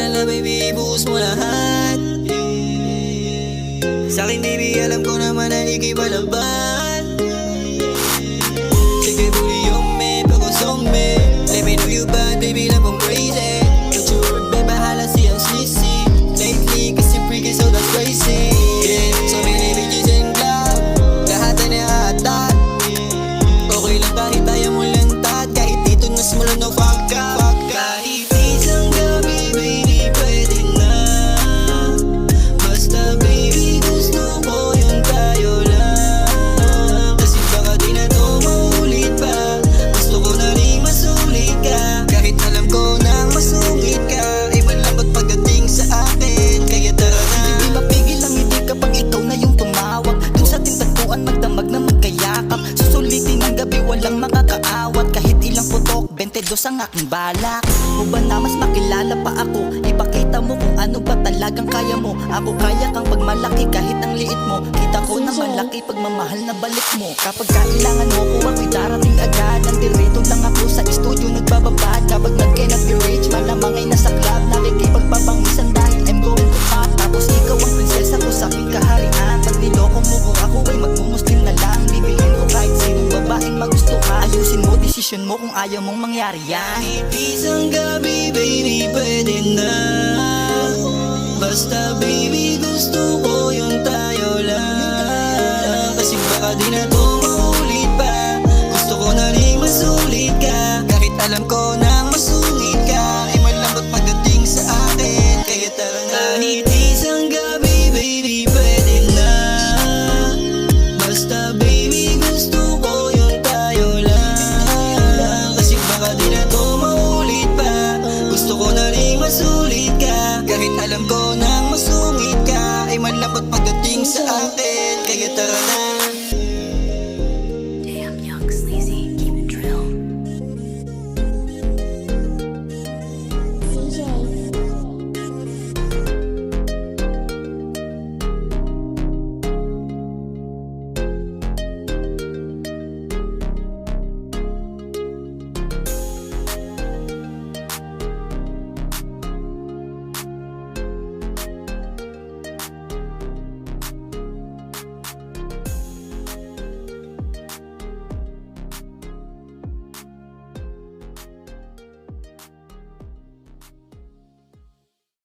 na baby, ibuhos mo lahat. Sa'kin baby, alam ko naman na ika'y balaban. Sige buli yung me, focus on me. Let me know you bad, baby, love I'm crazy. Don't you worry, babe, bahala siyang sisi. Lately, kasi freaky, so that's crazy. Yeah, so many bitches in club, lahat ay nakatat. Okay lang kahit tayo mo lantad, kahit dito na small no fuck up. Kahit isang gabi, baby, pwede na. Basta baby, gusto ko yung tayo lang. Kasi baka di na to maulit pa. Gusto ko na rin masulit ka. Kahit alam ko na masungit ka, ay malambot pagdating sa akin. Kaya tara na. Hindi mapigil ang ngiti kapag ikaw na yung tumawag. Dun sa tintagpuan magdamag na magkayakap. Susulitin ang gabi walang makakaawat. Kahit ilang putok, 22 ang aking balak. O ba na mas makilala pa ako? Ipakita mo kung ano ba talagang kaya mo. Ako kaya kang pagmalaki kahit ang liit mo. Kita ko na malaki pagmamahal na balik mo. Kapag kailangan mo ko ako'y darating agad. Nandirito lang ako sa studio nagbababad. Kapag nag-cannot be rich, malamang ay nasa club. Nakikipagpapangisan dahil I'm going to hot. Tapos ikaw ang prinsesa ko sa aking kaharian. Pag niloko mo kung ako ay magmumuslim na lang. Bibilhin ko kahit sinong babaeng magustuhan. Ayusin mo, desisyon mo kung ayaw mong mangyari yan. Kahit isang gabi, baby, pwede na. Basta baby, gusto ko yung tayo lang. Kasi baka di na to maulit pa. Gusto ko na rin masulit ka. Kahit alam ko na masungit ka, ay malambot pagdating sa akin. Kaya tara na. Kahit isang gabi, baby, pwede na. Basta baby, gusto ko yung tayo lang. Kasi baka di na to maulit pa. Gusto ko na rin masulit ka. Kahit alam ko nang masungit ka, ay malambot pagdating sa akin. Kaya tara na.